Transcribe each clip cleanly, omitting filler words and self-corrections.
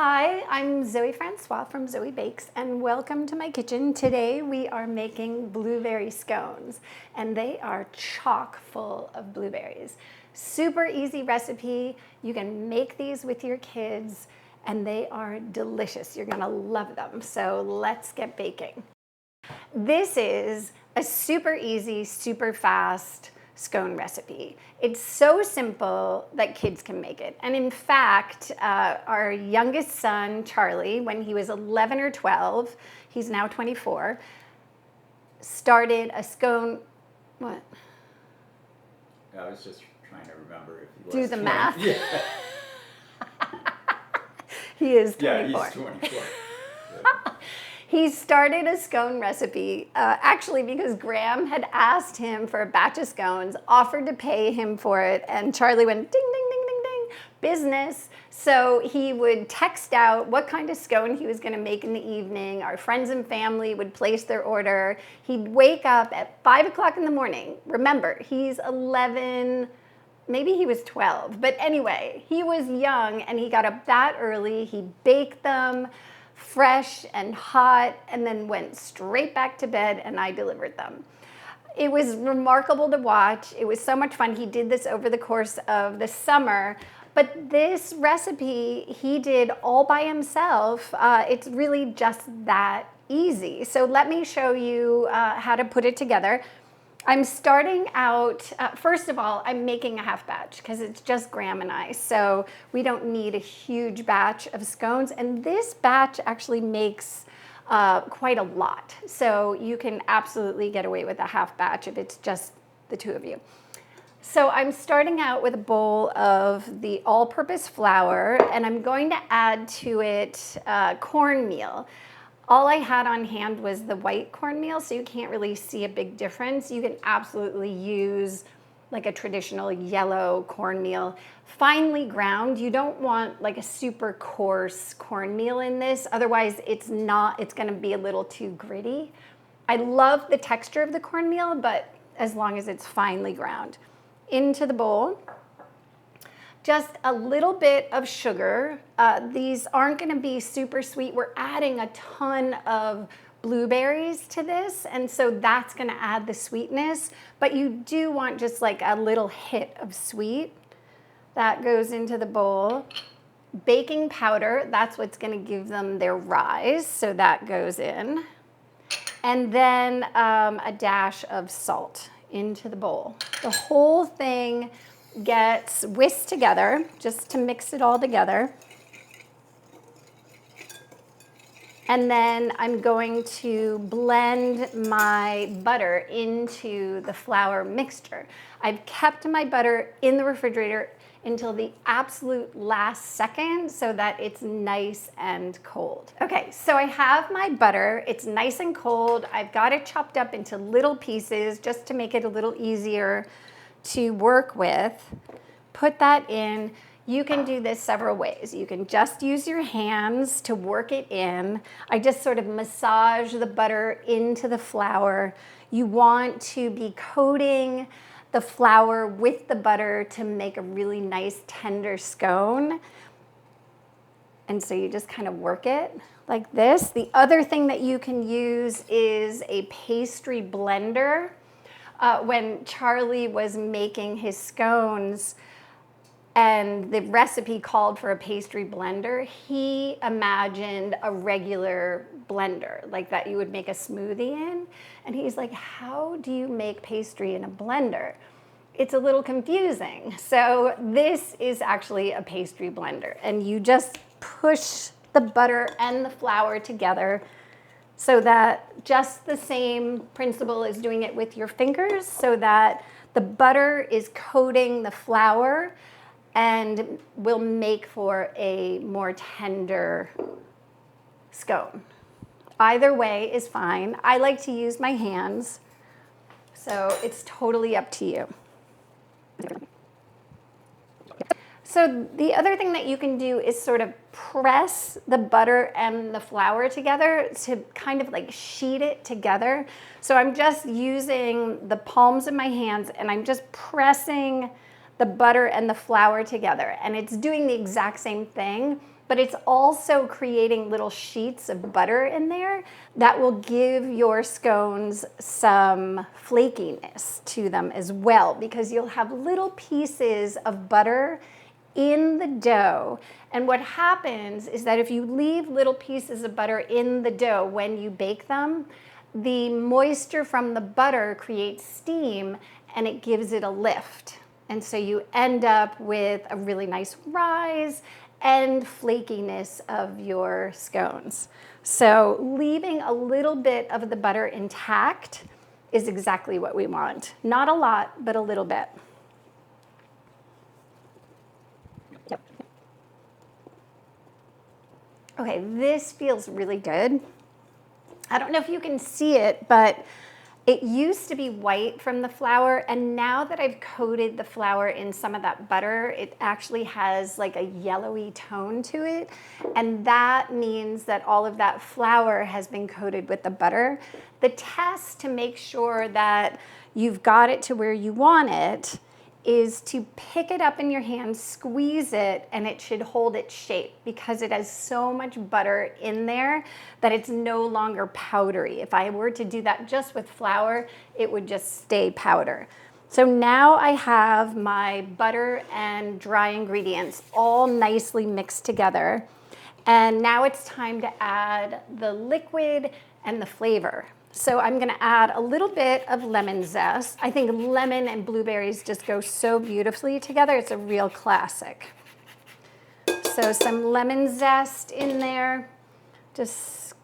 Hi, I'm Zoe Francois from Zoebakes, and welcome to my kitchen. Today we are making blueberry scones, and they are chock full of blueberries. Super easy recipe. You can make these with your kids, and they are delicious. You're gonna love them. So let's get baking. This is a super easy, super fast scone recipe. It's so simple that kids can make it. And in fact, our youngest son, Charlie, when he was 11 or 12, he's now 24, started a scone, what? I was just trying to remember if he was Do the 20. math. Yeah. He is 24. Yeah, he's 24. Yeah. He started a scone recipe, actually because Graham had asked him for a batch of scones, offered to pay him for it, and Charlie went ding, ding, ding, ding, ding, business. So he would text out what kind of scone he was gonna make in the evening. Our friends and family would place their order. He'd wake up at 5 o'clock in the morning. Remember, he's 11, maybe he was 12, but anyway, he was young and he got up that early. He baked them fresh and hot, and then went straight back to bed, and I delivered them. It was remarkable to watch. It was so much fun. He did this over the course of the summer, but this recipe he did all by himself. It's really just that easy. So let me show you how to put it together. I'm starting out, first of all, I'm making a half batch because it's just Graham and I, so we don't need a huge batch of scones, and this batch actually makes quite a lot, so you can absolutely get away with a half batch if it's just the two of you. So I'm starting out with a bowl of the all-purpose flour, and I'm going to add to it cornmeal. All I had on hand was the white cornmeal, so you can't really see a big difference. You can absolutely use like a traditional yellow cornmeal, finely ground. You don't want like a super coarse cornmeal in this, otherwise it's gonna be a little too gritty. I love the texture of the cornmeal, but as long as it's finely ground. Into the bowl. Just a little bit of sugar. These aren't gonna be super sweet. We're adding a ton of blueberries to this, and so that's gonna add the sweetness, but you do want just like a little hit of sweet. That goes into the bowl. Baking powder, that's what's gonna give them their rise, so that goes in. And then a dash of salt into the bowl. The whole thing gets whisked together just to mix it all together. And then I'm going to blend my butter into the flour mixture. I've kept my butter in the refrigerator until the absolute last second so that it's nice and cold. Okay, so I have my butter. It's nice and cold. I've got it chopped up into little pieces just to make it a little easier to work with. Put that in. You can do this several ways. You can just use your hands to work it in. I just sort of massage the butter into the flour. You want to be coating the flour with the butter to make a really nice tender scone. And so you just kind of work it like this. The other thing that you can use is a pastry blender. When Charlie was making his scones and the recipe called for a pastry blender, he imagined a regular blender, like that you would make a smoothie in. And he's like, how do you make pastry in a blender? It's a little confusing. So this is actually a pastry blender, and you just push the butter and the flour together so that just the same principle as doing it with your fingers, so that the butter is coating the flour and will make for a more tender scone. Either way is fine. I like to use my hands, so it's totally up to you. So the other thing that you can do is sort of press the butter and the flour together to kind of like sheet it together. So I'm just using the palms of my hands and I'm just pressing the butter and the flour together. And it's doing the exact same thing, but it's also creating little sheets of butter in there that will give your scones some flakiness to them as well, because you'll have little pieces of butter in the dough. And what happens is that if you leave little pieces of butter in the dough when you bake them, the moisture from the butter creates steam and it gives it a lift. And so you end up with a really nice rise and flakiness of your scones. So leaving a little bit of the butter intact is exactly what we want. Not a lot, but a little bit. Yep. Okay, this feels really good. I don't know if you can see it, but it used to be white from the flour, and now that I've coated the flour in some of that butter, it actually has like a yellowy tone to it, and that means that all of that flour has been coated with the butter. The test to make sure that you've got it to where you want it is to pick it up in your hand, squeeze it, and it should hold its shape, because it has so much butter in there that it's no longer powdery. If I were to do that just with flour, it would just stay powder. So now I have my butter and dry ingredients all nicely mixed together. And now it's time to add the liquid and the flavor. So I'm gonna add a little bit of lemon zest. I think lemon and blueberries just go so beautifully together. It's a real classic. So some lemon zest in there. Just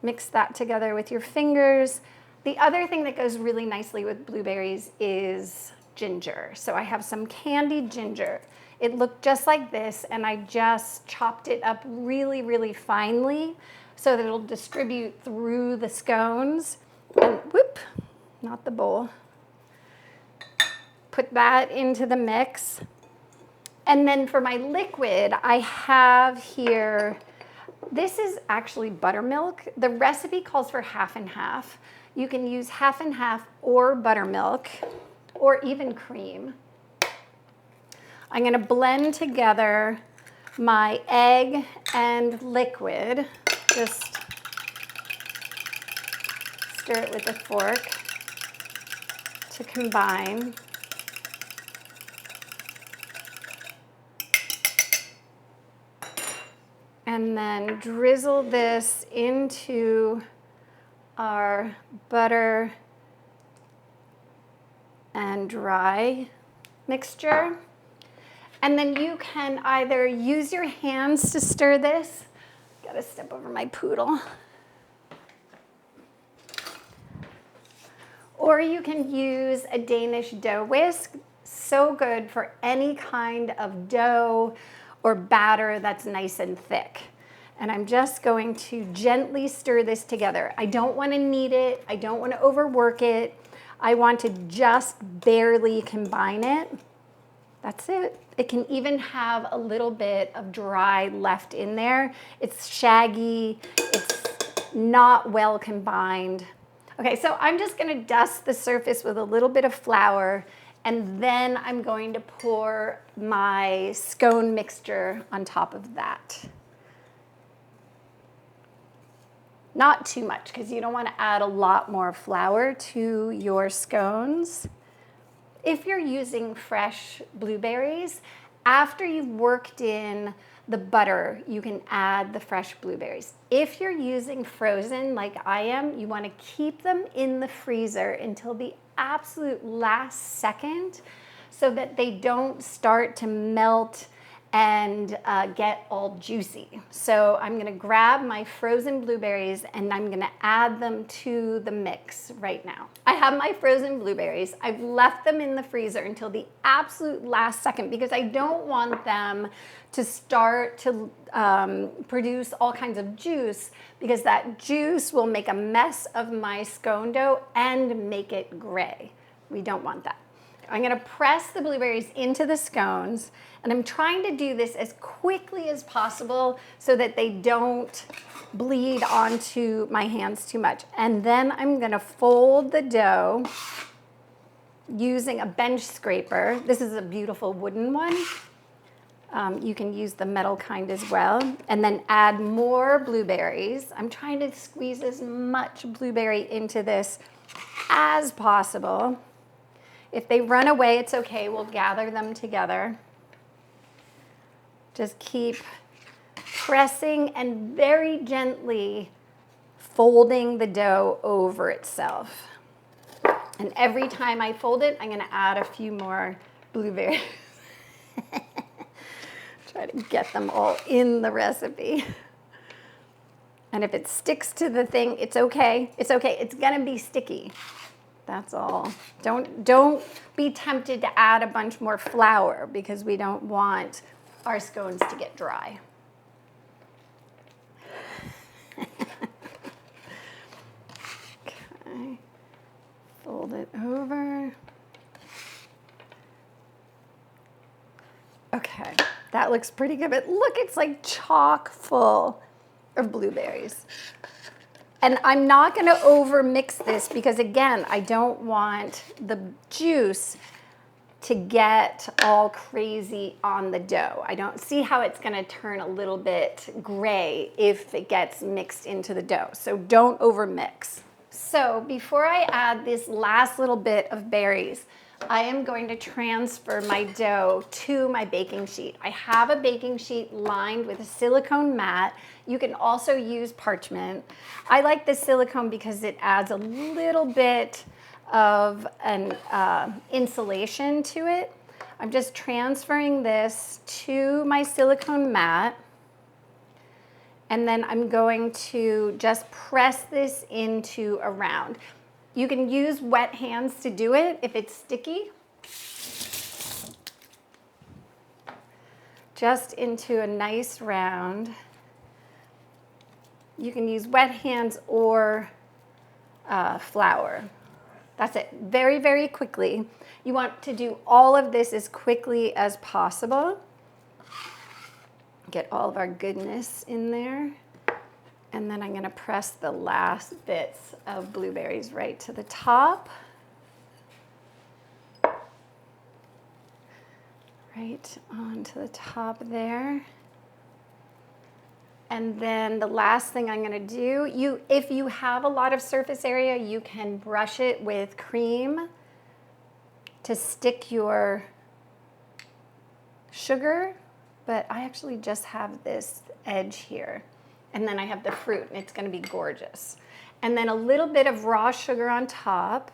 mix that together with your fingers. The other thing that goes really nicely with blueberries is ginger. So I have some candied ginger. It looked just like this, and I just chopped it up really, really finely, so that it'll distribute through the scones. And whoop, not the bowl. Put that into the mix. And then for my liquid, I have here, this is actually buttermilk. The recipe calls for half and half. You can use half and half or buttermilk or even cream. I'm gonna blend together my egg and liquid. Just stir it with a fork to combine. And then drizzle this into our butter and dry mixture. And then you can either use your hands to stir this. Gotta step over my poodle. Or you can use a Danish dough whisk. So good for any kind of dough or batter that's nice and thick. And I'm just going to gently stir this together. I don't want to knead it. I don't want to overwork it. I want to just barely combine it. That's it. It can even have a little bit of dry left in there. It's shaggy, it's not well combined. Okay, so I'm just gonna dust the surface with a little bit of flour, and then I'm going to pour my scone mixture on top of that. Not too much, because you don't want to add a lot more flour to your scones. If you're using fresh blueberries, after you've worked in the butter, you can add the fresh blueberries. If you're using frozen like I am, you want to keep them in the freezer until the absolute last second so that they don't start to melt and get all juicy. So I'm gonna grab my frozen blueberries and I'm gonna add them to the mix right now. I have my frozen blueberries. I've left them in the freezer until the absolute last second because I don't want them to start to produce all kinds of juice, because that juice will make a mess of my scone dough and make it gray. We don't want that. I'm gonna press the blueberries into the scones, and I'm trying to do this as quickly as possible so that they don't bleed onto my hands too much. And then I'm gonna fold the dough using a bench scraper. This is a beautiful wooden one. You can use the metal kind as well. And then add more blueberries. I'm trying to squeeze as much blueberry into this as possible. If they run away, it's okay. We'll gather them together. Just keep pressing and very gently folding the dough over itself. And every time I fold it, I'm going to add a few more blueberries. Try to get them all in the recipe. And if it sticks to the thing, it's okay. It's okay. It's going to be sticky. That's all. Don't be tempted to add a bunch more flour because we don't want our scones to get dry. Okay. Fold it over. Okay, that looks pretty good. But look, it's like chock full of blueberries. And I'm not going to over mix this because, again, I don't want the juice to get all crazy on the dough. I don't see how it's going to turn a little bit gray if it gets mixed into the dough. So don't over mix. So before I add this last little bit of berries, I am going to transfer my dough to my baking sheet. I have a baking sheet lined with a silicone mat. You can also use parchment. I like the silicone because it adds a little bit of an insulation to it. I'm just transferring this to my silicone mat. And then I'm going to just press this into a round. You can use wet hands to do it if it's sticky. Just into a nice round. You can use wet hands or flour. That's it, very, very quickly. You want to do all of this as quickly as possible. Get all of our goodness in there. And then I'm going to press the last bits of blueberries right to the top. Right onto the top there. And then the last thing I'm going to do, if you have a lot of surface area, you can brush it with cream to stick your sugar. But I actually just have this edge here. And then I have the fruit, and it's going to be gorgeous. And then a little bit of raw sugar on top.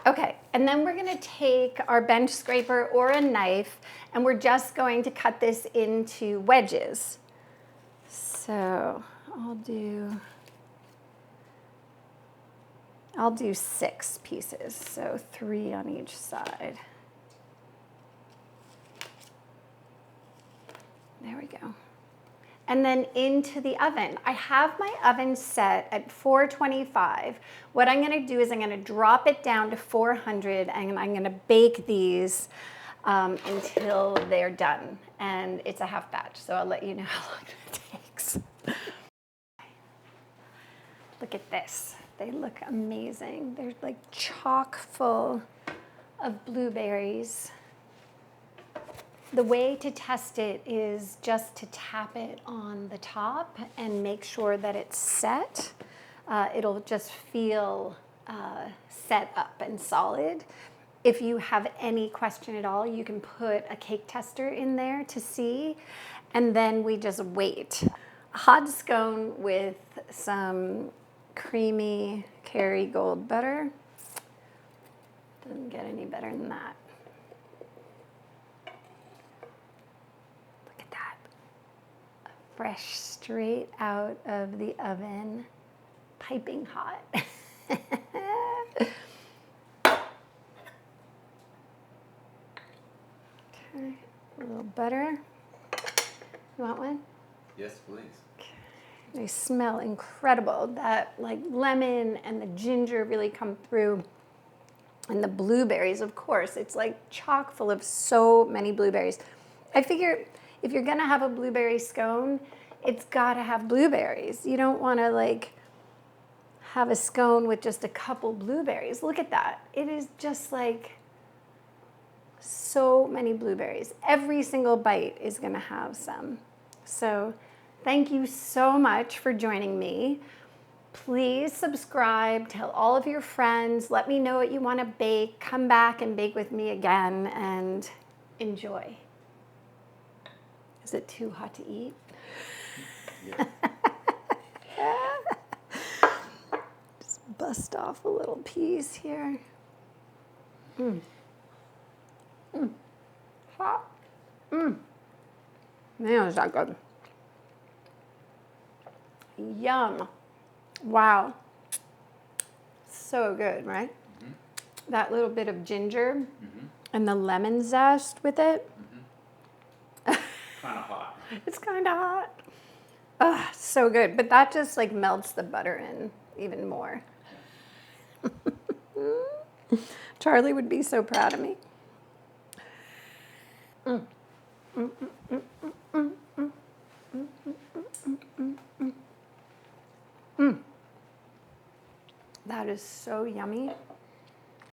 Okay, and then we're going to take our bench scraper or a knife, and we're just going to cut this into wedges. So I'll do 6 pieces, so 3 on each side. There we go. And then into the oven. I have my oven set at 425. What I'm going to do is I'm going to drop it down to 400 and I'm going to bake these until they're done. And it's a half batch, so I'll let you know how long it takes. Look at this. They look amazing. They're like chock full of blueberries. The way to test it is just to tap it on the top and make sure that it's set. It'll just feel set up and solid. If you have any question at all, you can put a cake tester in there to see, and then we just wait. A hot scone with some creamy Kerrygold butter. Doesn't get any better than that. Fresh straight out of the oven, piping hot. Okay, a little butter. You want one? Yes, please. Okay. They smell incredible. That like lemon and the ginger really come through. And the blueberries, of course, it's like chock full of so many blueberries. I figure if you're gonna have a blueberry scone, it's gotta have blueberries. You don't wanna like have a scone with just a couple blueberries. Look at that. It is just like so many blueberries. Every single bite is going to have some. So thank you so much for joining me. Please subscribe, tell all of your friends, let me know what you want to bake, come back and bake with me again, and enjoy. Is it too hot to eat? Yeah. Just bust off a little piece here. Hot. Man, is that good. Yum. Wow. So good, right? That little bit of ginger and the lemon zest with it. Kind of hot. It's kind of hot. Ah, so good. But that just like melts the butter in even more. Charlie would be so proud of me. That is so yummy.